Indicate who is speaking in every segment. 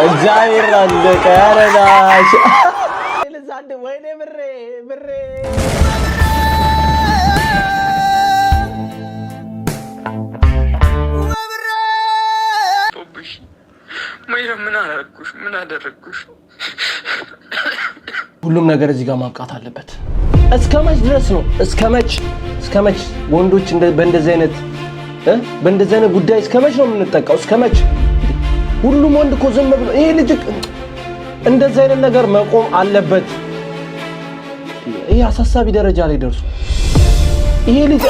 Speaker 1: እግዚአብሔር አለቀ ያረዳሽ ለዛንድ ወይኔ ብሬ
Speaker 2: ምን አደረኩሽ?
Speaker 1: ሁሉም ነገር እዚህ ጋር ማብቃት አለበት። እስከመች ድረስ ነው? እስከመች ወንዶች በእንደዚህ አይነት ጉዳይ እስከመች ነው የምንጠቃው? እስከመች? ሁሉም ወንድ እኮ ዝም ብሎ ይሄ ልጅ እንደዚህ አይነት ነገር መቆም አለበት። ይሄ አሳሳቢ ደረጃ ላይ ደርሶ ይሄ ልጅ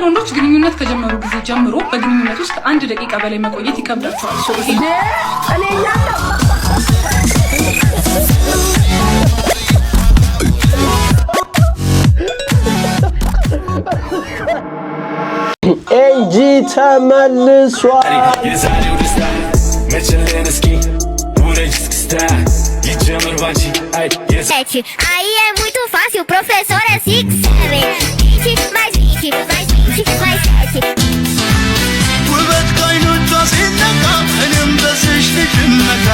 Speaker 3: ወንዶች ግንኙነት ከጀመሩ ጊዜ ጀምሮ በግንኙነት ውስጥ 1 ደቂቃ በላይ መቆየት ይከብዳቸዋል።
Speaker 1: ኤንጂ ተመልሷል።
Speaker 4: Aí é muito fácil, o professor é 6, 7, mais 20, mais 20, mais 7. ውበት ከዓይኖቿ ሲነካ እኔም በስሽ ልጅነካ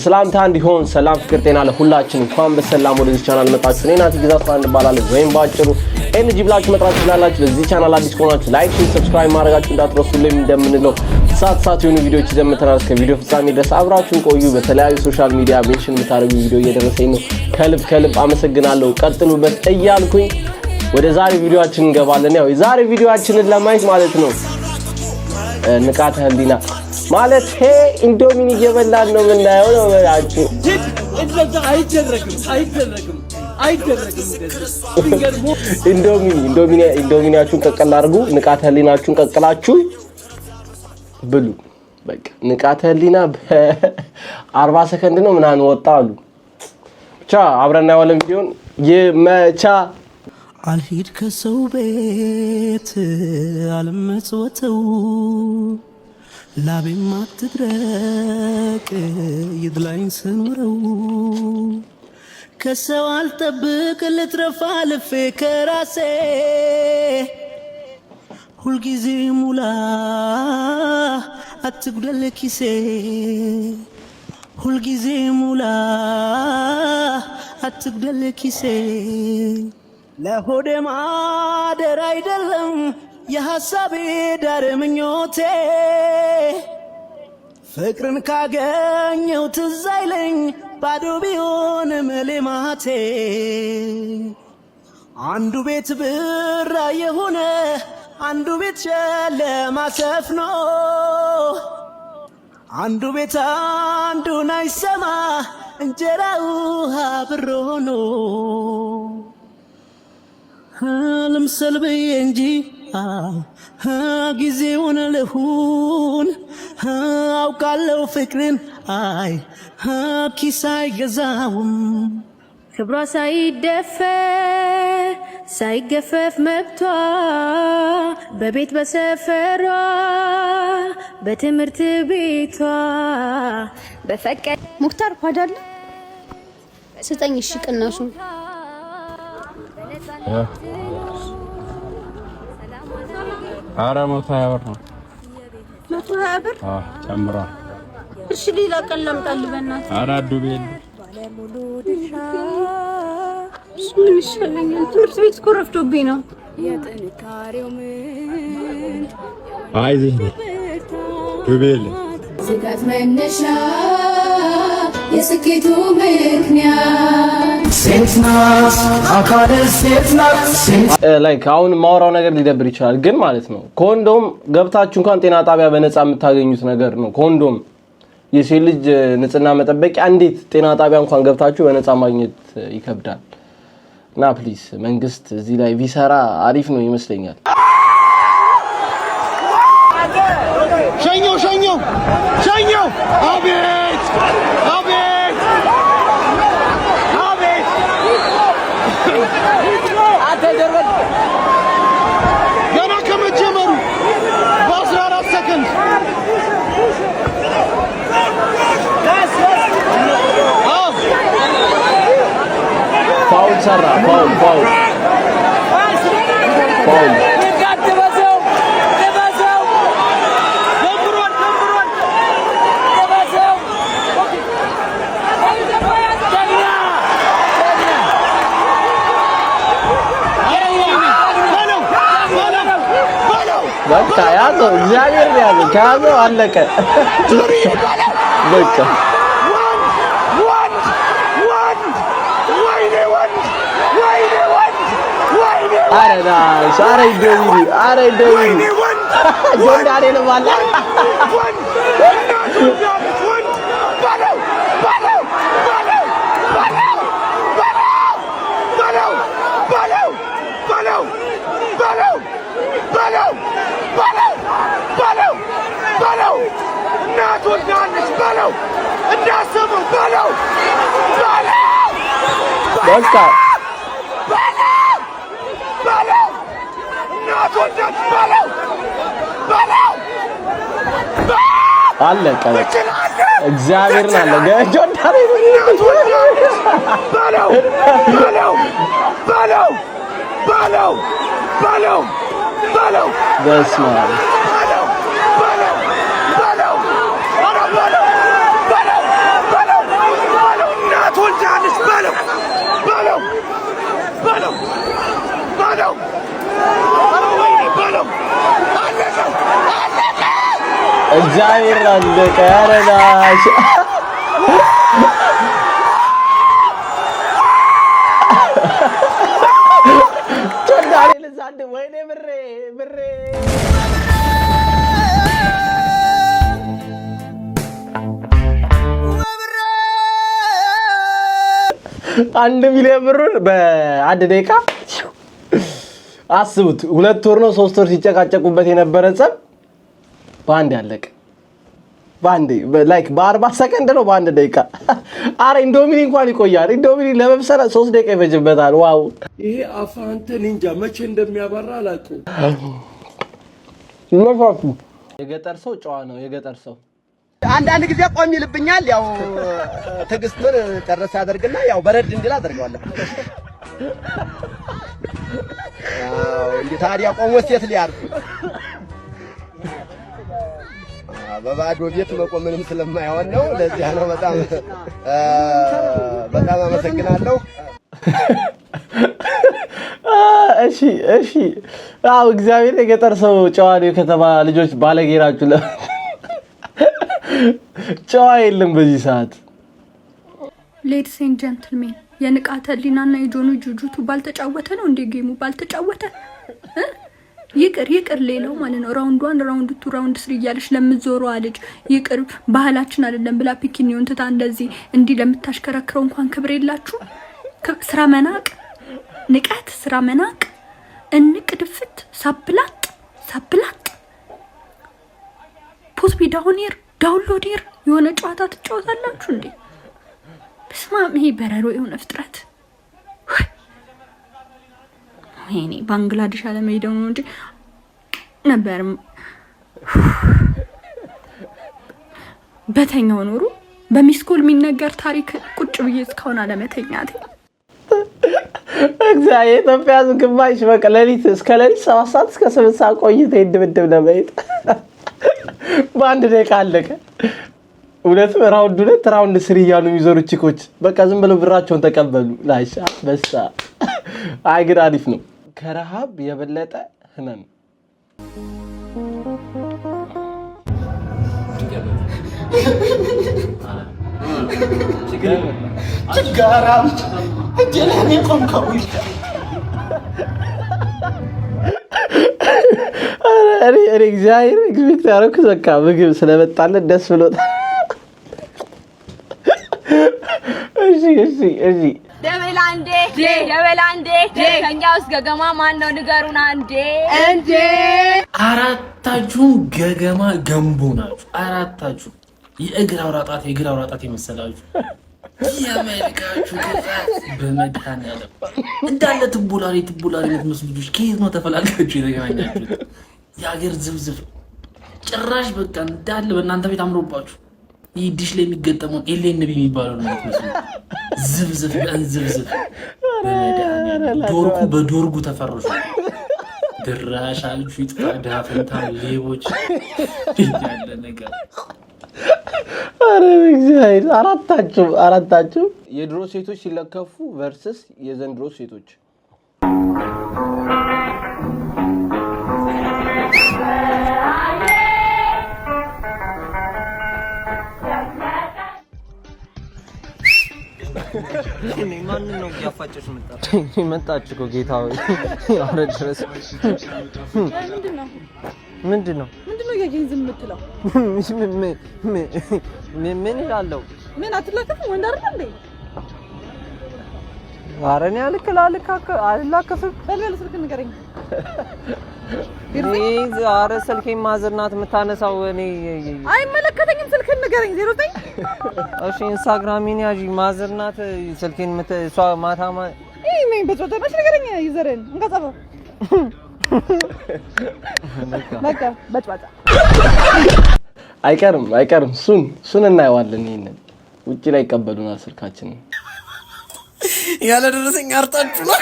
Speaker 1: ሰላምታ እንዲሆን ሰላም ፍቅር ጤና ለሁላችን እንኳን በሰላም ወደዚህ ቻናል መጣችሁ። እኔ ናቲ ግዛት አንድ ባላለ ወይም ባጭሩ ኤንጂ ብላችሁ መጥራት ትችላላችሁ። ለዚህ ቻናል አዲስ ከሆናችሁ ላይክ፣ ሰብስክራይብ ማድረጋችሁ እንዳትረሱ። እንደምንለው ሰዓት የሆኑ ቪዲዮዎች ይዘን መጥተናል። እስከ ቪዲዮ ፍጻሜ ድረስ አብራችሁን ቆዩ። በተለያዩ ሶሻል ሚዲያ ሜንሽን የምታደርጉ ቪዲዮ እየደረሰኝ ነው። ከልብ አመሰግናለሁ። ቀጥሉበት እያልኩኝ ወደ ዛሬ ቪዲዮአችን እንገባለን። ያው የዛሬ ቪዲዮአችንን ለማየት ማለት ነው ንቃተ ህሊና ማለት ኢንዶሚኒ እየበላን ነው የምናየው ነው ማለት ኢንዶሚኒያችሁን ቀቀል አድርጉ፣ ንቃተ ህሊናችሁን ቀቅላችሁ ብሉ። በቃ ንቃተ ህሊና በ40 ሰከንድ ነው ምናምን ወጣሉ። ብቻ አብረና ያወለም ቪዲዮን ይመቻ።
Speaker 5: አልሂድ ከሰው ቤት አልመጽወተው ላቤም አትድረቅ ይድላኝ ስኖረው ከሰው አልጠብቅ ልትረፋ ልፌ ከራሴ ሁልጊዜ ሙላ አትጉደል ኪሴ ሁልጊዜ ሙላ አትጉደል ኪሴ ለሆዴ ማደር አይደለም የሐሳቤ ዳር ምኞቴ ፍቅርን ካገኘው ትዝ አይለኝ ባዶ ቢሆንም ሌማቴ አንዱ ቤት ብራ የሆነ አንዱ ቤት ጨለማ ሰፍኖ አንዱ ቤት አንዱን አይሰማ እንጀራው አብሮ ነው ልምሰል ብዬ እንጂ ጊዜውን ልሁን አውቃለሁ ፍቅርን አይ ኪስ አይገዛውም ክብሯ ሳይገፈፍ መብቷ በቤት በሰፈሯ በትምህርት ቤቷ በፈቀደ ሙክታር ኳዳለ ስጠኝ እሺ ቅናሹ
Speaker 6: አረ 120 ብር ነው
Speaker 3: 120 ብር
Speaker 6: ጨምሯል።
Speaker 3: እሺ ሌላ ቀን ላምጣልህ በእናትህ።
Speaker 6: አረ ዱቤ
Speaker 3: ምን ይሻለኛል? ትምህርት ቤት እኮ ረፍዶብኝ ነው።
Speaker 7: የጥንካሬው ምን
Speaker 6: አይዚህ ዱቤ
Speaker 7: ስጋት መነሻ የስኬቱ ምክንያት ሴትናስ አካል ሴትናስ
Speaker 1: ላይክ አሁን ማውራው ነገር ሊደብር ይችላል፣ ግን ማለት ነው ኮንዶም ገብታችሁ እንኳን ጤና ጣቢያ በነፃ የምታገኙት ነገር ነው። ኮንዶም የሴት ልጅ ንጽህና መጠበቂያ እንዴት ጤና ጣቢያ እንኳን ገብታችሁ በነፃ ማግኘት ይከብዳል። እና ፕሊስ መንግስት እዚህ ላይ ቢሰራ አሪፍ ነው ይመስለኛል። ሸኞ አቤት አተደረግ ገና ከመጀመሩ በ14 ሰከንድ ተሰራ ፋውል በቃ ያዘው እግዚአብሔር ያዘው ካዘው አለቀ በቃ አረዳ ሳሬ ደውይ ጆንዳሬ ነው ማለት በቃ አለቀ በቃ እግዚአብሔርን አለ ጆንዳሬ ባለው በስመ አብ እግዚአብሔር አለቀ ያረዳሽ ጆንዳሬ ለዛንድ ወይኔ ብሬ አንድ ሚሊዮን ብሩን በአንድ ደቂቃ አስቡት። 2 ወር ነው 3 ወር ሲጨቃጨቁበት የነበረ ጸብ ባንድ ያለቀ ባንድ ላይክ በ40 ሰከንድ ነው በአንድ ደቂቃ። አረ ኢንዶሚኒ እንኳን ይቆያል። ኢንዶሚኒ ለመብሰል 3 ደቂቃ ይፈጅበታል። ዋው
Speaker 8: ይሄ አፋንተ ኒንጃ መቼ እንደሚያበራ አላውቅም።
Speaker 1: ለፋፉ የገጠር ሰው ጨዋ ነው። የገጠር ሰው
Speaker 9: አንዳንድ ጊዜ ቆም ይልብኛል። ያው ትግስቱን ጨርስ አደርግና ያው በረድ እንዲል አደርጋለሁ። ያው እንዴ ታዲያ ቆሞ ሴት ሊያርፍ በባዶ ቤት መቆም ምንም ስለማይሆን ነው። ለዚህ ነው በጣም አመሰግናለሁ።
Speaker 1: እሺ አው እግዚአብሔር የገጠር ሰው ጨዋ ነው። ከተማ ልጆች ባለጌራችሁ ጨዋ የለም በዚህ ሰዓት።
Speaker 10: ሌዲስ ኤንድ ጀንትልሜን የንቃተ ህሊናና የጆኑ ጁጁቱ ባልተጫወተ ነው እንደ ጌሙ ባልተጫወተ ይቅር ሌላው ማለት ነው። ራውንድ 1 ራውንድ 2 ራውንድ 3 እያለሽ ለምትዞረው አለች ይቅር ባህላችን አይደለም ብላ ፒኪኒዮን ትታ እንደዚህ እንዲ ለምታሽከረክረው እንኳን ክብር የላችሁ። ስራ መናቅ ንቃት ስራ መናቅ እንቅድፍት ሳብላጥ ፖስት ቢዳውኒር ዳውንሎዲር የሆነ ጨዋታ ትጫወታላችሁ እንዴ? በስማም ይሄ በረሮ የሆነ ፍጥረት ወይኔ ባንግላዴሽ አለመሄደው ነው እንጂ ነበር በተኛው ኖሩ በሚስኮል የሚነገር ታሪክ ቁጭ ብዬ እስካሁን አለመተኛት።
Speaker 1: እግዚአብሔር ኢትዮጵያ ግማሽ በቃ ሌሊት እስከ ሌሊት 7 ሰዓት እስከ 8 ሰዓት ቆይቶ ይድብድብ ለማየት በአንድ ደቂቃ አለቀ። ራውንድ 2 ራውንድ 3 እያሉ የሚዞሩ ቺኮች በቃ ዝም ብለው ብራቸውን ተቀበሉ። ላሻ በሳ አይግራ አሪፍ ነው። ከረሃብ የበለጠ ህመም
Speaker 9: ችጋራም ጀለኔ ቆምከው
Speaker 1: እኔ እግዚአብሔር ኤክስፔክት ያደረኩት በቃ ምግብ ስለመጣለት ደስ ብሎታል። እሺ
Speaker 11: ደበላንዴ ከኛ ውስጥ ገገማ ማን ነው ንገሩን አንዴ እንዴ።
Speaker 12: አራታችሁም ገገማ ገንቦ ናችሁ። አራታችሁ የእግር አውራጣት የመሰላችሁ የመልካችሁ ከዛት በመድኃኒዓለም እንዳለ ትቡላሪ የምትመስሉት ከየት ነው ተፈላልጋችሁ የተገናኛችሁት? የአገር ዝብዝብ ጭራሽ በቃ እንዳለ በእናንተ ቤት አምሮባችሁ ይህ ዲሽ ላይ የሚገጠመውን ኤሌንቢ የሚባለው ነው የምትመስሉት። ዝብዝብ ዶርኩ በዶርጉ ተፈርሹ ድራሻችሁ ይጥፋ ዳፍንታ ሌቦች ያለ ነገር
Speaker 1: አረ እግዚአብሔር አራታችሁ የድሮ ሴቶች ሲለከፉ ቨርሰስ የዘንድሮ ሴቶች
Speaker 9: እኔ ማን ነው ያፋጨሽ
Speaker 1: መጣች እኮ ጌታው አረ ድረስ ምንድነው
Speaker 3: የጌን ዝም የምትለው
Speaker 1: ምን ይላለው
Speaker 3: ምን አትላከፍ ወንድ አይደል እንዴ
Speaker 1: አረኔ አልላከፍም
Speaker 3: በልበል ስልክ ንገረኝ
Speaker 1: አረ ስልኬን ማዘርናት የምታነሳው እኔ
Speaker 3: አይመለከተኝም ስልክ ንገረኝ 09
Speaker 1: እሺ ኢንስታግራሚን ያጂ ማዘርናት ስልኬን እሷ ማታማ
Speaker 3: ነኝ በጾታሽ ንገረኝ ይዘረን እንጋጻፈ በቃ በጭባጫ
Speaker 1: አይቀርም ሱን እናየዋለን ይሄንን ውጪ ላይ ይቀበሉናል ስልካችንን
Speaker 9: ያለ ደረሰኝ አርጣችሁ ነው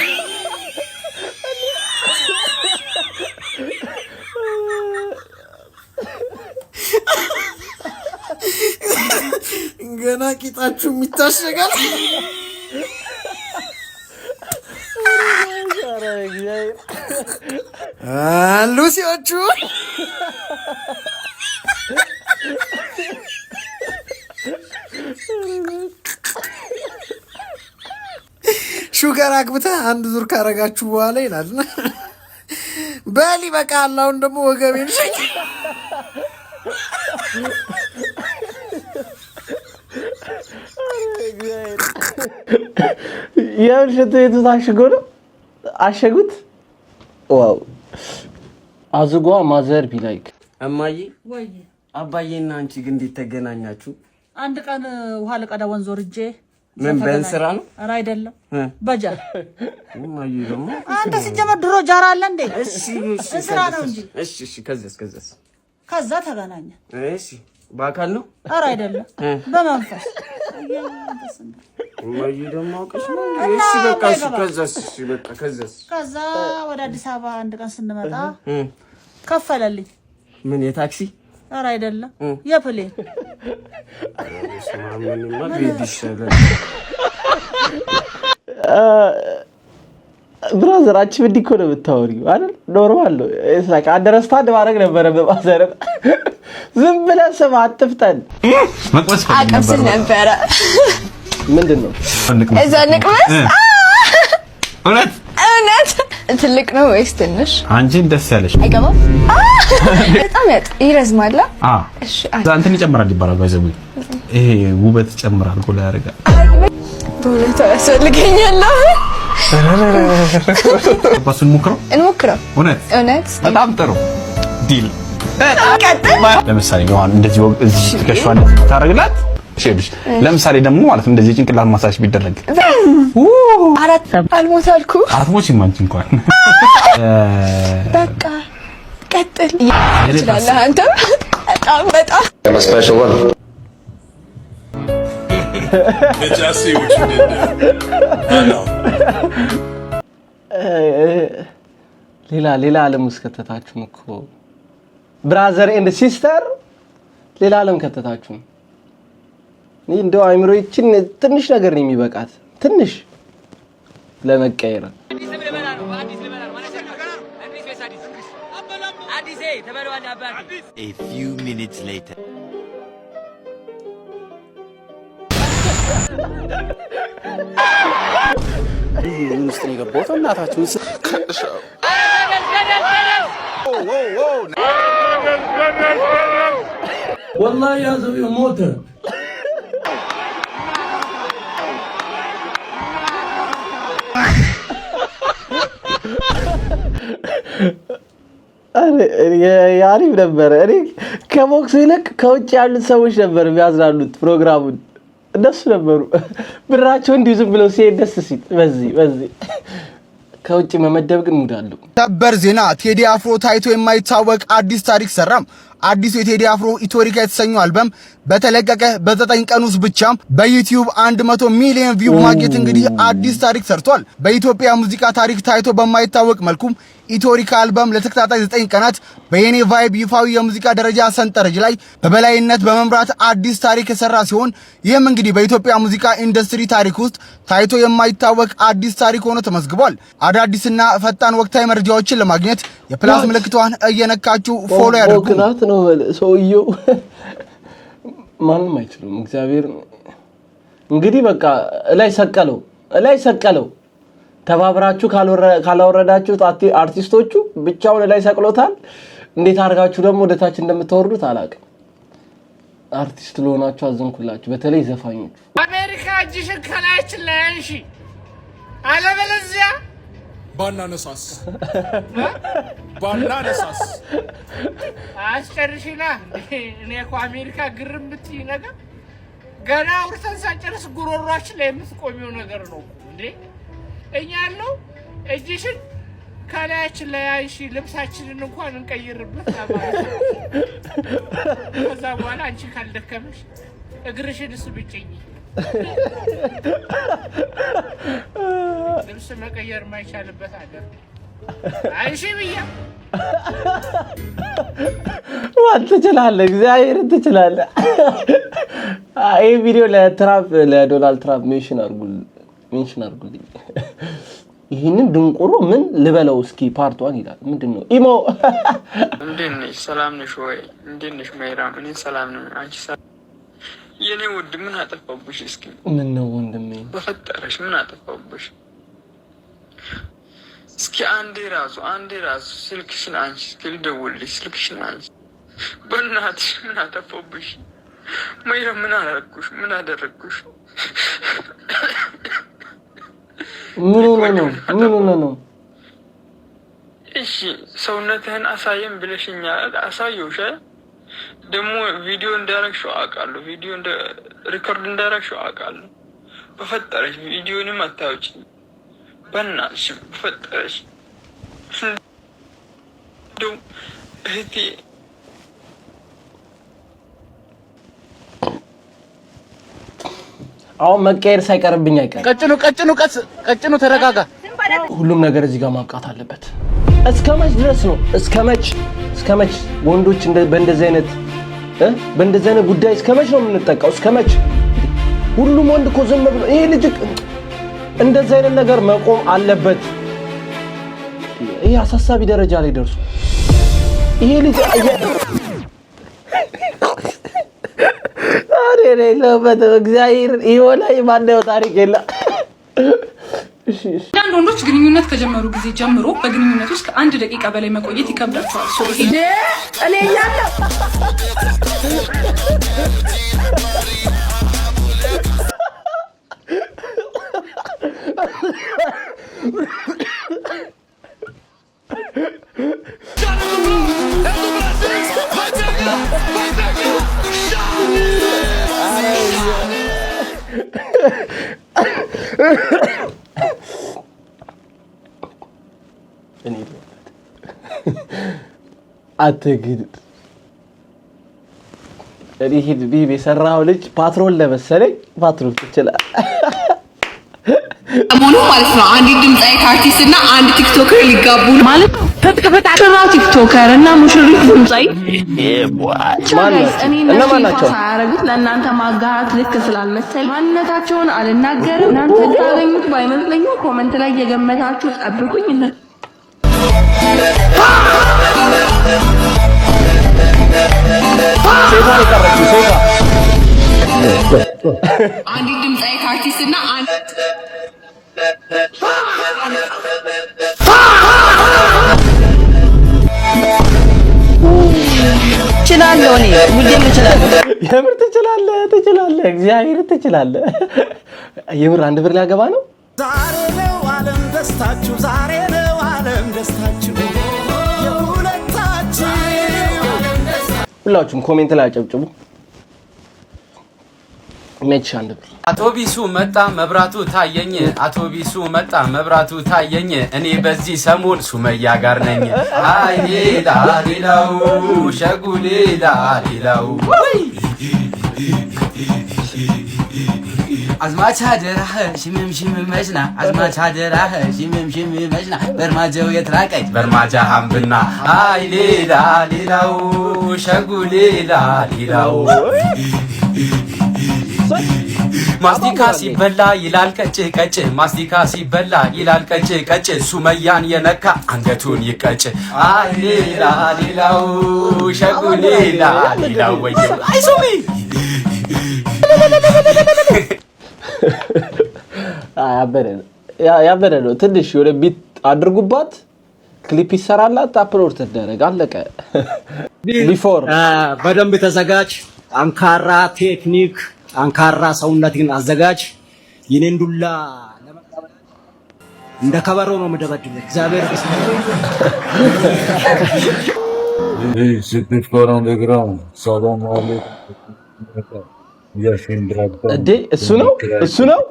Speaker 9: ገና ቂጣችሁ የሚታሸጋል ሉሲዎቹ ሹገር አግብተህ አንድ ዙር ካረጋችሁ በኋላ ይላል በል ይበቃል አሁን ደግሞ ወገቤን ሸኝ
Speaker 1: የምሽቱ ቤቱ ታሽጎ ነው አሸጉት ዋው አዝጓ ማዘር ቢላይክ
Speaker 9: እማዬ
Speaker 3: ወይ
Speaker 9: አባዬና አንቺ ግን እንዴት ተገናኛችሁ
Speaker 3: አንድ ቀን ውሃ ለቀዳ ወንዝ ወርጄ
Speaker 9: ምን በእንስራ ነው
Speaker 3: ኧረ አይደለም በጃር
Speaker 9: እማዬ ደግሞ
Speaker 3: አንተ ሲጀመር ድሮ ጃራ አለ እንዴ
Speaker 9: እሺ
Speaker 3: እንስራ ነው እንጂ
Speaker 9: እሺ ከዛስ
Speaker 3: ከዛ ተገናኘ
Speaker 9: እሺ በአካል ነው
Speaker 3: ኧረ አይደለም በመንፈስ
Speaker 9: እማዬ ደግሞ አውቀሽ ነው እሺ በቃ
Speaker 3: ከዛ ወደ አዲስ አበባ አንድ ቀን ስንመጣ ከፈለልኝ
Speaker 9: ምን የታክሲ
Speaker 3: ኧረ አይደለም የፕሌን
Speaker 9: ማንንም ማግኘት
Speaker 1: ብራዘር አንቺ ምን ዲኮ ነው የምታወሪው አይደል ኖርማል ነው እስ ላይክ አንደርስታንድ ማድረግ ነበር በማዘር ዝም ብለህ ስም አጥፍተን
Speaker 6: መቅበስ
Speaker 11: አቀብስል ነበረ
Speaker 1: ምንድነው
Speaker 11: እዛ ንቅመስ
Speaker 6: እውነት
Speaker 11: ትልቅ ነው ወይስ ትንሽ
Speaker 6: አንቺን ደስ ያለሽ
Speaker 11: አይገባም በጣም ይረዝማል
Speaker 6: እሺ አንተን ይጨምራል ይባላል ባይዘው ይሄ ውበት ይጨምራል ጎላ ያደርጋል
Speaker 11: በእውነት ያስፈልገኛል
Speaker 6: ባሱን እንሞክረው
Speaker 11: እውነት
Speaker 6: በጣም ጥሩ ዲል ለምሳሌ ነው እንደዚህ እዚህ ትከሻዋን ታረግላት እሺ ለምሳሌ ደግሞ ማለት እንደዚህ ጭንቅላት ማሳጅ ቢደረግ
Speaker 11: አራት አልሞታልኩ
Speaker 6: አትሞች ማንቺ እንኳን
Speaker 11: በቃ ቀጥል ይችላል አንተ በጣም
Speaker 13: special one
Speaker 14: just see what you did there I know
Speaker 1: ሌላ ዓለም ውስጥ ከተታችሁን እኮ ብራዘር ኤንድ ሲስተር ሌላ ዓለም ከተታችሁን እኔ እንደው አይምሮይችን ትንሽ ነገር ነው የሚበቃት ትንሽ ለመቀየር
Speaker 13: A few minutes later
Speaker 9: ውስጥ ነው የገባሁት እናታችሁ
Speaker 8: والله يا زلمه موته
Speaker 1: ያሪፍ ነበር እኔ ከቦክስ ይልቅ ከውጭ ያሉት ሰዎች ነበር የሚያዝናኑት ፕሮግራሙን እነሱ ነበሩ ብራቸው እንዲሁ ዝም ብለው ሲሄድ ደስ ሲል በዚህ ከውጭ መመደብ ግን ሙዳለው
Speaker 9: ሰበር ዜና ቴዲ አፍሮ ታይቶ የማይታወቅ አዲስ ታሪክ ሰራም
Speaker 6: አዲሱ የቴዲ አፍሮ ኢትዮሪካ የተሰኘው አልበም በተለቀቀ በ9 ቀን ውስጥ ብቻ በዩቲዩብ 100 ሚሊዮን ቪው ማግኘት እንግዲህ አዲስ ታሪክ ሰርቷል። በኢትዮጵያ ሙዚቃ ታሪክ ታይቶ በማይታወቅ መልኩ ኢትዮሪካ አልበም ለተከታታይ 9 ቀናት በየኔ ቫይብ ይፋዊ የሙዚቃ ደረጃ ሰንጠረዥ ላይ በበላይነት በመምራት አዲስ ታሪክ የሰራ ሲሆን ይህም እንግዲህ በኢትዮጵያ ሙዚቃ ኢንዱስትሪ ታሪክ ውስጥ ታይቶ የማይታወቅ አዲስ ታሪክ ሆኖ ተመዝግቧል። አዳዲስና ፈጣን ወቅታዊ መረጃዎችን ለማግኘት የፕላስ ምልክቷን እየነካችሁ ፎሎ ያድርጉ።
Speaker 1: ወክናት ነው ሰውየው ማንም አይችልም። እግዚአብሔር እንግዲህ በቃ ላይ ሰቀለው ተባብራችሁ ካላወረዳችሁ አርቲስቶቹ ብቻውን ላይ ሰቅሎታል። እንዴት አድርጋችሁ ደግሞ ወደታች እንደምታወርዱት አላውቅም። አርቲስት ለሆናችሁ አዘንኩላችሁ፣ በተለይ ዘፋኞቹ።
Speaker 15: አሜሪካ እጅሽን ከላያችን ላይ አንሺ፣ አለበለዚያ
Speaker 14: ባናነሳስ
Speaker 15: አስጨርሽና። እኔ እኮ አሜሪካ ግርም ብትይ ነገር ገና አውርተን ሳንጨርስ ጉሮሯችን ላይ የምትቆሚው ነገር ነው እንዴ። እኛ ያለው እጅሽን ከላያችን ላይ አንሺ፣ ልብሳችንን እንኳን እንቀይርበት ማለት ነው። ከዛ በኋላ አንቺ ካልደከመሽ እግርሽን ስብጭኝ። ልብስ መቀየር ማይቻልበት አገር አንሺ ብያ
Speaker 1: ትችላለህ፣ እግዚአብሔር ትችላለህ። ይሄ ቪዲዮ ለዶናልድ ትራምፕ ሜንሽን አድርጉልኝ። ይህንን ድንቁሮ ምን ልበለው እስኪ ፓርት 1 ይላል። ምንድነው ኢሞ?
Speaker 2: እንዴት ነሽ? ሰላም ነሽ ወይ? እንዴት ነሽ ማይራም? እኔ ሰላም ነኝ። አንቺ ሰላም? የኔ ውድ ምን አጠፋብሽ? እስኪ
Speaker 1: ምን ነው ወንድሜ
Speaker 2: በፈጠረሽ ምን አጠፋብሽ? እስኪ አንዴ ራሱ ስልክሽን አንቺ እስኪ ልደውልልሽ። ስልክሽን አንቺ በእናትሽ ምን አጠፋብሽ? ማይራም ምን አደረግኩሽ?
Speaker 1: ምን ነው?
Speaker 2: እሺ ሰውነትህን አሳየን ብለሽኛል፣ አሳየውሽ። ደግሞ ቪዲዮ እንዳረግሽው አውቃለሁ፣ ሪኮርድ እንዳረግሽው አውቃለሁ። በፈጠረሽ ቪዲዮንም አታውጪ በእናትሽ፣ በፈጠረሽ እንደው እህቴ
Speaker 1: አሁን መቀየር ሳይቀርብኝ አይቀር።
Speaker 15: ቀጭኑ ተረጋጋ።
Speaker 1: ሁሉም ነገር እዚህ ጋር ማብቃት አለበት። እስከመች ድረስ ነው? እስከመች ወንዶች በእንደዚህ አይነት ጉዳይ እስከመች ነው የምንጠቃው? እስከመች? ሁሉም ወንድ እኮ ዝም ብሎ ይሄ ልጅ እንደዚህ አይነት ነገር መቆም አለበት። ይሄ አሳሳቢ ደረጃ ላይ ደርሶ ይሄ ልጅ እግዚአብሔር ይወላይ ማነው ታሪክ የለ።
Speaker 3: አንዳንድ ወንዶች ግንኙነት ከጀመሩ ጊዜ ጀምሮ በግንኙነት ውስጥ ከ1 ደቂቃ በላይ መቆየት ይከብዳቸዋል።
Speaker 11: እኔ ያለው
Speaker 1: አትግድ ሪሂድ ቢቢ የሰራው ልጅ ፓትሮል ለመሰለኝ ፓትሮል ይችላል
Speaker 11: ሙሉ ማለት ነው። አንድ ድምጻዊ አርቲስት እና አንድ ቲክቶከር ሊጋቡ ማለት ነው። ተፈታተራ ቲክቶከር እና ሙሽሪት ድምጻዊ
Speaker 1: እነማን ናቸው?
Speaker 11: ሳያረጉት ለእናንተ ማጋራት ልክ ስላልመሰል ማንነታቸውን አልናገርም። እናንተ ታገኙት ባይመስለኝ ኮሜንት ላይ የገመታችሁ ጠብቁኝ። አንድ ድምጻዊ አርቲስት እና አንድ
Speaker 1: እችላለሁ እኔ ሁሌም እችላለሁ። የምር ትችላለህ፣ እግዚአብሔር ትችላለህ። የምር 1 ብር ሊያገባ ነው።
Speaker 5: ዛሬ ነው ዓለም ደስታችሁ፣ ዛሬ ነው ዓለም ደስታችሁ የሁለታችሁ።
Speaker 1: ሁላችሁም ኮሜንት ላይ አጨብጭቡ። ይመችሻል።
Speaker 16: አውቶቢሱ መጣ መብራቱ ታየኝ አውቶቢሱ መጣ መብራቱ ታየኝ እኔ በዚህ ሰሞን ሱመያ ጋር ነኝ አይ ሌላ ሌላው ሸጉ ሌላ ሌላው አዝማች አደራህ ሽምም ሽምም መሽና አዝማች አደራህ ሽምም ሽምም መሽና በርማጀው የትራቀች በርማጃ ሀምብና አይ ሌላ ሌላው ሸጉ ሌላ ሌላው ማስቲካ ሲበላ ይላል ቀጭ ቀጭ ማስቲካ ሲበላ ይላል ቀጭ ቀጭ ሱመያን የነካ አንገቱን ይቀጭ አይ ሌላ ሌላው ሸጉ ሌላ ሌላው ወየው አይ ሱሚ
Speaker 1: ያበደ ነው። ትንሽ ወደ ቢት አድርጉባት ክሊፕ ይሰራላት አፕሎድ ተደረገ አለቀ። ቢፎር
Speaker 17: በደንብ ተዘጋጅ። አንካራ ቴክኒክ አንካራ ሰውነትን አዘጋጅ። የኔን ዱላ ለመቀበል እንደ ከበሮ ነው መደበድብ እግዚአብሔር
Speaker 1: እንዴ እሱ ነው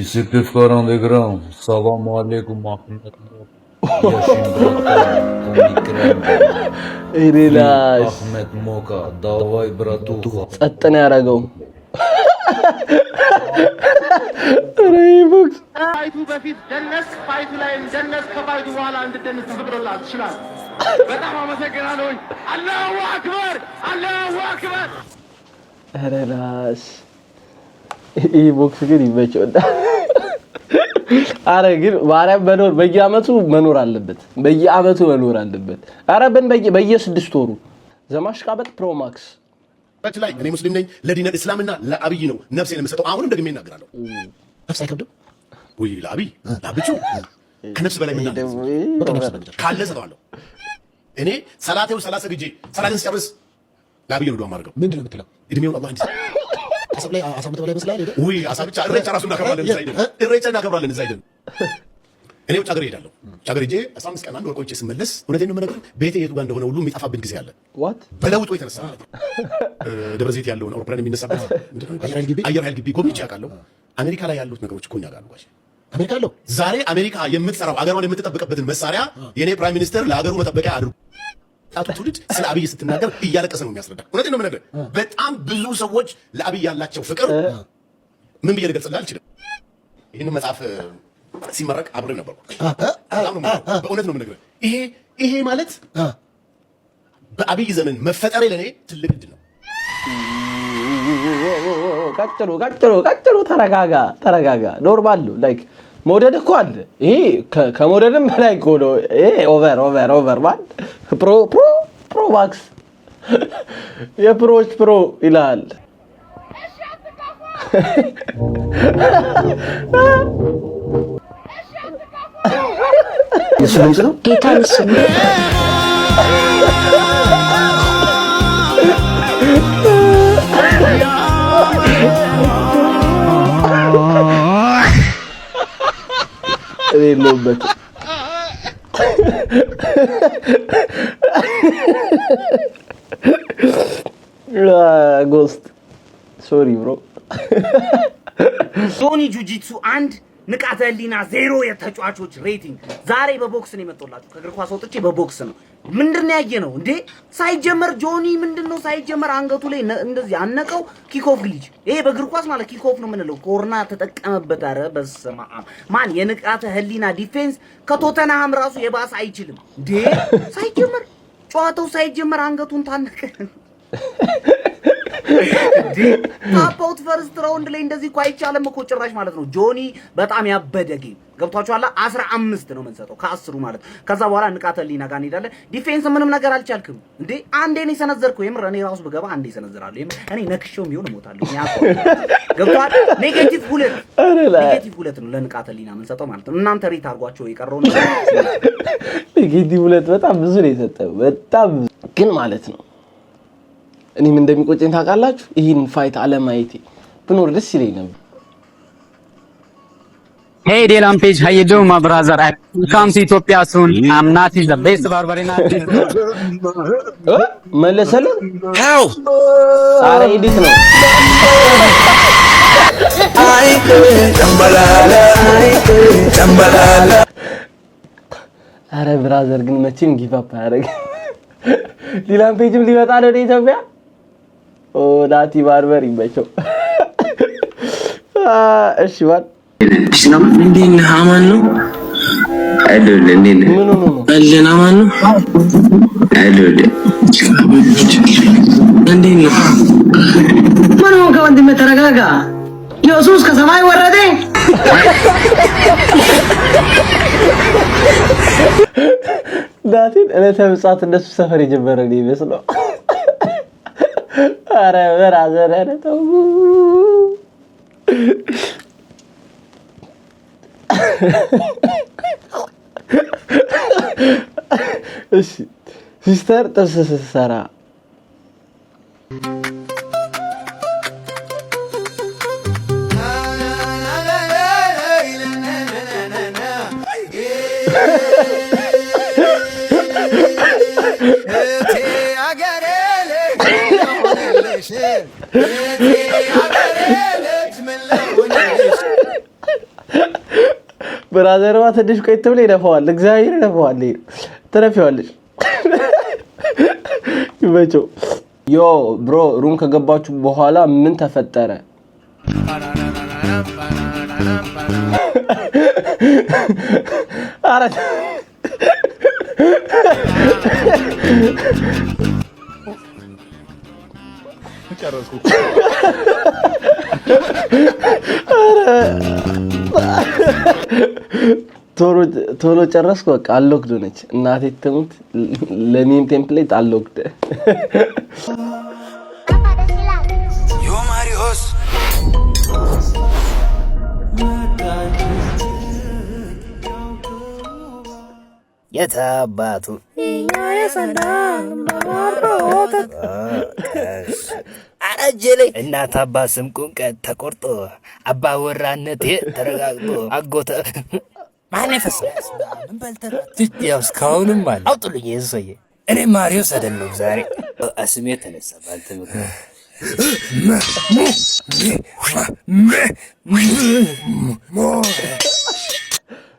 Speaker 18: Sipifkar underground. Salam alaikum Ahmet.
Speaker 1: Relax.
Speaker 18: Ahmet Moka. Davay bratuha.
Speaker 1: ጸጥን ያረጋው
Speaker 15: ፋይቱ በፊት ደነስ ፋይቱ ላይ ደነስ ከፋይቱ በኋላ እንድደንስ ተፈቅዶልሃል ይችላል። በጣም አመሰግናለሁ። አላሁ አክበር አላሁ አክበር።
Speaker 1: ራስ ይህ ቦክስ ግን ይመቸው። አረ ግን ማርያም በየአመቱ መኖር አለበት። አረ በየ6 ወሩ ዘማሽቃበጥ ፕሮ ማክስ
Speaker 19: ላይ እኔ ሙስሊም ነኝ ለዲነል እስላምና ለአብይ ነው ነፍሴን የምሰጠው። አሁንም ደግሜ እናገራለሁ። ነፍስ አይከብድም ወይ ለአብይ ለአብቹ ከነፍስ በላይ ምን ካለ ሰጠዋለሁ። እኔ ሰላቴው 30 ግጄ ሰላቴን ስጨርስ ለአብይ ነው ዱዓ ማድረገው። ምንድን ነው የምትለው? እድሜውን አላህ እንዲሰጥ አሰብ ላይ አሰብ ተበላይ መስላል አይደል? ወይ አሰብ ብቻ እሬቻ ራሱ እናከብራለን እዛ አይደል? እሬቻ እናከብራለን እዛ አይደል? እኔ ውጭ ሀገር እሄዳለሁ። ውጭ ሀገር ሄጄ 15 ቀን አንድ ወር ቆይቼ ስመለስ እውነቴን ነው የምነግርህ ቤቴ የቱ ጋር እንደሆነ ሁሉ የሚጠፋብን ጊዜ አለ። በለውጡ የተነሳ ማለት ነው። ደብረ ዘይት ያለውን አውሮፕላን የሚነሳበት አየር ኃይል ግቢ ጎብኝቼ አውቃለሁ። አሜሪካ ላይ ያሉት ነገሮች እኮ እኛ ጋር ነው። አሜሪካ አለው ዛሬ አሜሪካ የምትሰራው አገሯን የምትጠብቅበትን መሳሪያ የኔ ፕራይም ሚኒስተር ለሀገሩ መጠበቂያ አድርጉ። አቶ ትውልድ ስለ አብይ ስትናገር እያለቀሰ ነው የሚያስረዳ። እውነቴን ነው የምነግርህ። በጣም ብዙ ሰዎች ለአብይ ያላቸው ፍቅር ምን ብዬ ልገልጽልህ አልችልም። ይህንን መጽሐፍ ሲመረቅ አብሬ ነበርኩ። በእውነት ነው የምነግርህ። ይሄ ማለት በአብይ ዘመን መፈጠሬ ለኔ ትልቅ ዕድል ነው።
Speaker 1: ቀጥሉ። ተረጋጋ። ኖርማል ነው። ላይክ መውደድ እኮ አለ። ይሄ ከመውደድም በላይ እኮ ነው። ይሄ ኦቨር ማለት ፕሮ ማክስ የፕሮች ፕሮ ይላል።
Speaker 17: የሱ ድምፅ ነው ጌታ ይስም
Speaker 1: የለውበት ጎስት ሶሪ ብሮ
Speaker 20: ሶኒ ጁጂትሱ 1 ንቃተ ህሊና 0 የተጫዋቾች ሬቲንግ ዛሬ በቦክስ ነው የመጣላችሁ። ከእግር ኳስ ወጥቼ በቦክስ ነው። ምንድነው ያየነው እንዴ? ሳይጀመር ጆኒ ምንድነው ሳይጀመር አንገቱ ላይ እንደዚህ አነቀው። ኪኮፍ ግሊች ይሄ በእግር ኳስ ማለት ኪኮፍ ነው የምንለው። ኮርና ተጠቀመበት። አረ በስመ አብ ማን የንቃተ ህሊና ዲፌንስ ከቶተንሃም ራሱ የባሰ አይችልም እንዴ? ሳይጀመር ጨዋታው ሳይጀመር አንገቱን ታነቀ። ታፓውት ፈርስት ራውንድ ላይ እንደዚህ እኮ አይቻልም እኮ ጭራሽ ማለት ነው። ጆኒ በጣም ያበደ ጌም ገብቷችኋል። 15 ነው የምንሰጠው ከ10 ማለት። ከዛ በኋላ ንቃተ ህሊና ጋር እንሄዳለን። ዲፌንስ ምንም ነገር አልቻልክም እንዴ? አንዴ ነው የሰነዘርከው። የምር እኔ ራሱ ብገባ አንዴ ሰነዝራለሁ። የምር እኔ ነክሼው የሚሆን እሞታለሁ። ገብቷል። ኔጌቲቭ 2 ነው ለንቃተ ህሊና የምንሰጠው ማለት ነው። እናንተ ሬት አድርጓቸው የቀረው ነው።
Speaker 1: ኔጌቲቭ 2 በጣም ብዙ ነው የሰጠው። በጣም ግን ማለት ነው እኔም እንደሚቆጨኝ ታውቃላችሁ። ይሄን ፋይት አለማየቴ ብኖር ደስ ይለኝ ነበር።
Speaker 21: Hey Delam page, how you doing my brother? I come to Ethiopia soon. I'm not the best barbarina.
Speaker 1: መለሰለ
Speaker 21: How?
Speaker 1: ኧረ ኤዲት ነው አረ ብራዘር ግን መቼም ጊቭ አፕ አያደርግ። ሌላም ፔጅም ሊመጣ ነው ወደ ኢትዮጵያ። ኦ ናቲ ባርበር ይመቸው። እሺ ባል
Speaker 4: እንዴት ነህ? አማን ነው አይደል? እንዴት ነህ?
Speaker 1: ምን ነው
Speaker 4: አለን? አማን ነው አይደል? እንዴት ነህ?
Speaker 22: ምን ሆንክ ወንድሜ? ተረጋጋ። ኢየሱስ ከሰማይ ወረደ።
Speaker 1: ናቲን እለተ ምጽአት እነሱ ሰፈር የጀመረ ነው ይመስለው። አረ ብራዘር አረ ተው። እሺ ሲስተር ጥብስ ስትሰራ ብራዘርዋ ትንሽ ቆይቶ ብለ ይደፋዋል። እግዚአብሔር ይደፋዋል። ትረፊዋለሽ። ይመቸው። ዮ ብሮ ሩም ከገባችሁ በኋላ ምን ተፈጠረ? አረ ጨረስኩ። ቶሎ ጨረስኩ። በቃ አሎክድ ሆነች። እናቴ ትሙት ለሚም ቴምፕሌት አሎክድ።
Speaker 5: ዮ ማሪዮስ
Speaker 20: የታባቱ አረጀሌ እናት አባ ስም ቁንቀት ተቆርጦ አባ ወራነቴ ተረጋግጦ አጎተ ማን ይፈሳስ ያው እስካሁንም አለ አውጡልኝ። የሰየ እኔ ማሪዮስ አይደለም ዛሬ አስሜ ተነሳ ባልተመ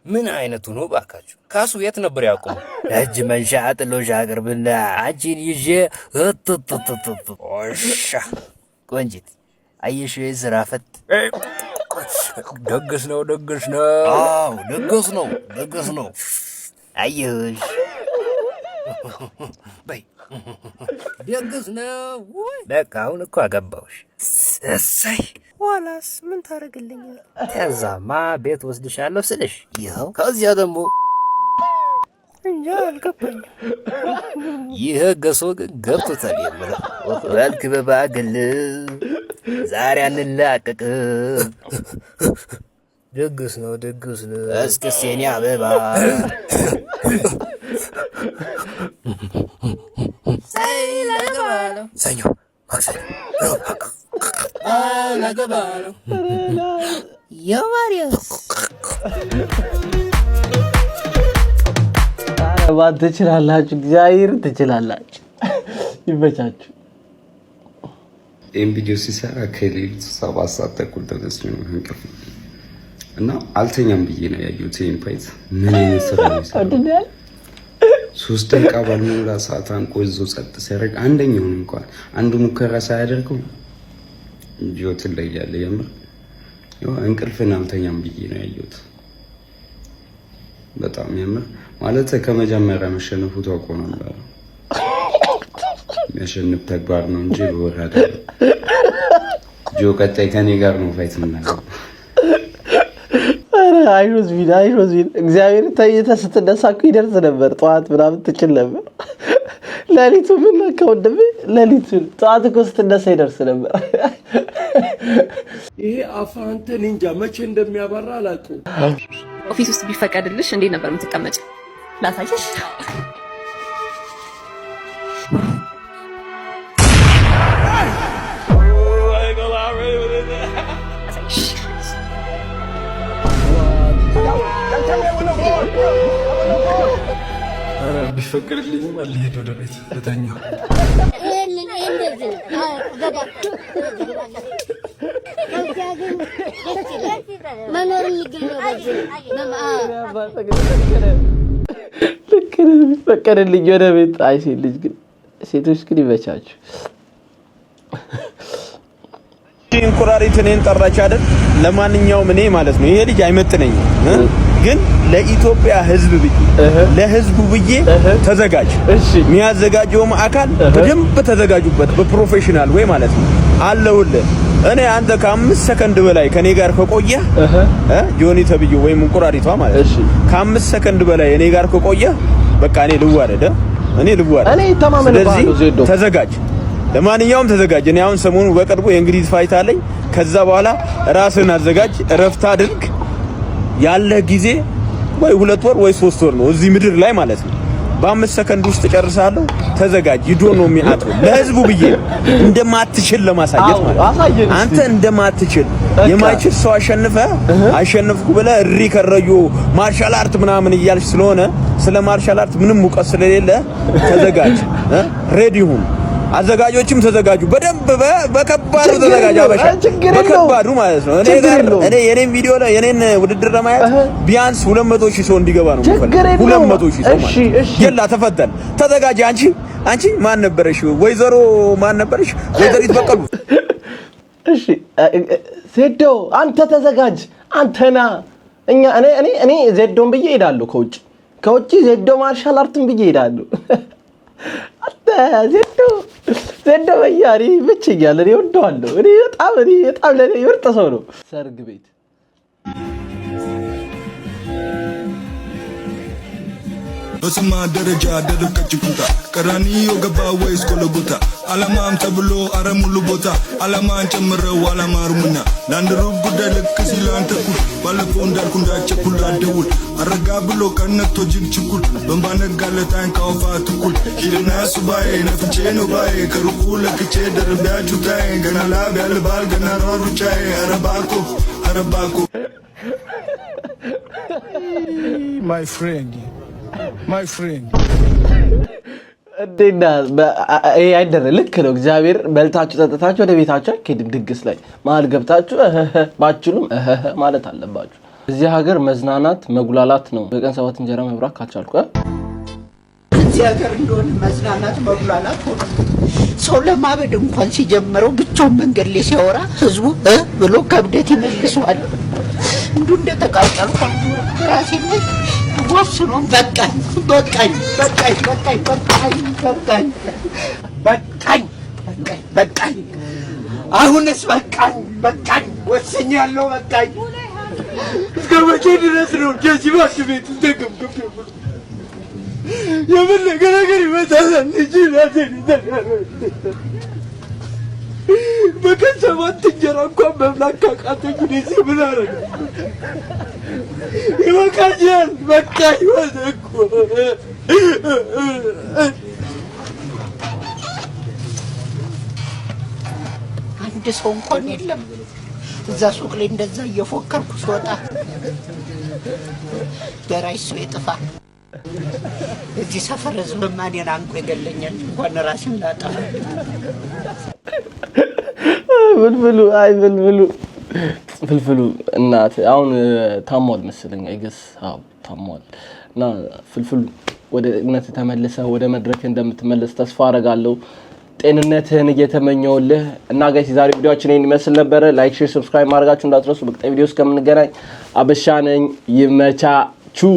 Speaker 20: ምን አይነቱ ነው ባካችሁ? ካሱ የት ነበር ያቆመው? እጅ መንሻ ጥሎሽ አቅርብና አንቺን ይዤ ኦሻ ቆንጂት አየሽ ዝራፈት ደግስ ነው። አዎ ደግስ ነው። አየሽ በይ ደግስ ነው። በቃ አሁን እኮ አገባሁሽ። እሰይ ዋላስ ምን ታረግልኛል? ከዛማ ቤት ወስድሻለሁ ስልሽ ይኸው ከዚያ ደግሞ እንጃ አልገባኝም። ይህ ገሶ ግን ገብቶታል የምለው በልክ በባግል ዛሬ አንላቀቅ። ደግስ ነው እስክስ የኔ አበባ ሰኞ ማክሰኞ አላገባለው የማሪዮስ
Speaker 1: አረባት ትችላላችሁ። እግዚአብሔር ትችላላችሁ። ይመቻችሁ።
Speaker 23: ይህን ቪዲዮ ሲሰራ ከሌሊቱ 7 ሰዓት ተኩል ተነስቼ ነው እንቅልፍ እና አልተኛም ብዬ ነው ያየሁት። ይህን ፓይት ምን አይነት ስራ ነው ይሰራል? 3 ደቂቃ ባልሞላ ሰዓት አንቆ ይዞ ጸጥ ሲያደርግ አንደኛውን እንኳን አንዱ ሙከራ ሳያደርገው ጆትን ላይ ያለ የምር እንቅልፍን አልተኛም ብዬ ነው ያየሁት። በጣም የምር ማለት ከመጀመሪያ መሸነፉ ታውቆ ነበር። የሚያሸንፍ ተግባር ነው እንጂ ወር አይደለም። ጆ ቀጣይ ከኔ ጋር ነው ፋይት የምናደርገው።
Speaker 1: አረ አይሮዝ ቪድ እግዚአብሔር ተይተህ ስትነሳ እኮ ይደርስ ነበር። ጠዋት ምናምን ትችል ነበር። ሌሊቱ ምን ነካው እንደም ሌሊቱ ጠዋት እኮ ስትነሳ ይደርስ ነበር።
Speaker 8: ይሄ አፋንተ ኒንጃ መቼ እንደሚያባራ አላውቅም።
Speaker 3: ኦፊስ ውስጥ ቢፈቀድልሽ እንዴት ነበር የምትቀመጭ? ላሳይሽ።
Speaker 12: ቢፈቀድልኝም አልሄድ ወደ ቤት ልተኛው።
Speaker 7: ከዚያ ግን መኖር የሚገኘው
Speaker 1: ፈቀደልኝ ወደ ቤት። አይ ሴት ልጅ ግን ሴቶች ግን ይበቻችሁ።
Speaker 9: እንቁራሪት እኔን ጠራች አይደል? ለማንኛውም እኔ ማለት ነው ይሄ ልጅ አይመጥነኝም፣ ግን ለኢትዮጵያ ሕዝብ ብዬ ለሕዝቡ ብዬ ተዘጋጅ። የሚያዘጋጀውም አካል በደንብ ተዘጋጁበት፣ በፕሮፌሽናል ወይ ማለት ነው አለውልህ። እኔ አንተ ከ5 ሰከንድ በላይ ከኔ ጋር ከቆየህ ጆኒ ተብዬው ወይም እንቁራሪቷ ማለት ነው ከ5 ሰከንድ በላይ እኔ ጋር ከቆየህ በቃ እኔ ልዋረድ። እኔ ተማመነባለሁ። ዜዶ ተዘጋጅ። ለማንኛውም ተዘጋጅ። እኔ አሁን ሰሞኑ በቅርቡ የእንግሊዝ ፋይት አለኝ። ከዛ በኋላ ራስህን አዘጋጅ፣ እረፍት አድርግ። ያለ ጊዜ ወይ 2 ወር ወይ 3 ወር ነው እዚህ ምድር ላይ ማለት ነው። በ5 ሰከንድ ውስጥ ጨርሳለሁ። ተዘጋጅ። ይዶ ነው የሚያጥሩ ለህዝቡ ብዬ እንደማትችል ለማሳየት ማለት አንተ እንደማትችል የማይችል ሰው አሸነፍኩ ብለህ እሪ ከረዩ ማርሻል አርት ምናምን እያልሽ ስለሆነ ስለ ማርሻል አርት ምንም ሙቀት ስለሌለ ተዘጋጅ። ሬዲ ሁን። አዘጋጆችም ተዘጋጁ። በደንብ በከባዱ ተዘጋጅ። አበሻ በከባዱ ማለት ነው። እኔ የኔን ቪዲዮ ላይ የኔን ውድድር ለማየት ቢያንስ 200 ሺህ ሰው እንዲገባ ነው የምፈልገው። 200 ሺህ ሰው ማለት ይላ ተፈተን ተዘጋጅ። አንቺ ማን ነበርሽ? ወይዘሮ ማን ነበርሽ? ወይዘሪት በቀሉ።
Speaker 1: እሺ ዜዶ አንተ ተዘጋጅ። አንተና እኔ ዜዶን ብዬ እሄዳለሁ። ከውጪ ዜዶ ማርሻል አርትን ብዬ እሄዳለሁ። አታ ዜዶ በያሪ ብቻኛል። እኔ ወደዋለሁ። እኔ በጣም ለኔ ምርጥ ሰው ነው። ሰርግ ቤት
Speaker 10: በስማ ደረጃ ደረቀች ኩታ ቀራኒዮ ገባ ወይስ ኮለጎታ አላማም ተብሎ አረሙሉ ቦታ አላማን ጨምረው አላማሩምና ለአንድ ሩብ ጉዳይ ልክ ሲላንተ ኩል ባለፈው እንዳልኩ እንዳቸኩል አደውል አረጋ ብሎ ቀነቶ ጅግ ችኩል በንባነጋለታን ካውፋ ትኩል ሂድና ሱባኤ ነፍቼ ነው ባዬ ከሩቁ ለክቼ ደርቢያችሁ ታይ ገና ላብ ያልባል ገና ሯሩጫዬ አረባኮ my friend
Speaker 1: እንዴና አይደረ ልክ ነው። እግዚአብሔር በልታችሁ ጠጥታችሁ ወደ ቤታችሁ ከድግ ድግስ ላይ መሀል ገብታችሁ ባችሉም ማለት አለባችሁ። እዚህ ሀገር መዝናናት መጉላላት ነው። በቀን 7 እንጀራ መብራት ካልቻልኩ
Speaker 13: እዚህ ሀገር እንደሆነ መዝናናት መጉላላት ሆነ። ሰው ለማበድ እንኳን ሲጀምረው ብቻውን መንገድ ላይ ሲያወራ ህዝቡ ብሎ ከብደት ይመልሰዋል። እንደተቃጠልኩ ራሴ ላይ ወፍሮ በቃኝ አሁንስ በቃኝ ወስኛለሁ። በቃኝ እስከ መቼ ድረስ ነው ጀሲ ባክ ቤት ተገምገም የፈለገ ነገር ይመጣል እንጂ በቀን 7 እንጀራ እንኳን መብላት ካቃተኝ እንደዚህ ምን አረግ ይወቃኛል። በቃኝ ወደኩ አንድ ሰው እንኳን የለም። እዛ ሱቅ ላይ እንደዛ እየፎከርኩ ስወጣ በራይሱ ይጥፋ። እዚህ ሰፈር ህዝብ ማን አንቆ ይገለኛል እንኳን ራስን ላጠፋ።
Speaker 1: ፍልፍሉ እናት አሁን ታሟል መሰለኝ። አይገስ ታሟል እና ፍልፍሉ ወደ እነት ተመለሰ ወደ መድረክ እንደምትመለስ ተስፋ አረጋለሁ። ጤንነትህን እየተመኘውልህ እና ጋይስ የዛሬ ቪዲዮአችን ይሄን ይመስል ነበር። ላይክ፣ ሼር፣ ሰብስክራይብ ማድረጋችሁ እንዳትረሱ። በቀጣይ ቪዲዮ እስከምንገናኝ አበሻ ነኝ። ይመቻችሁ።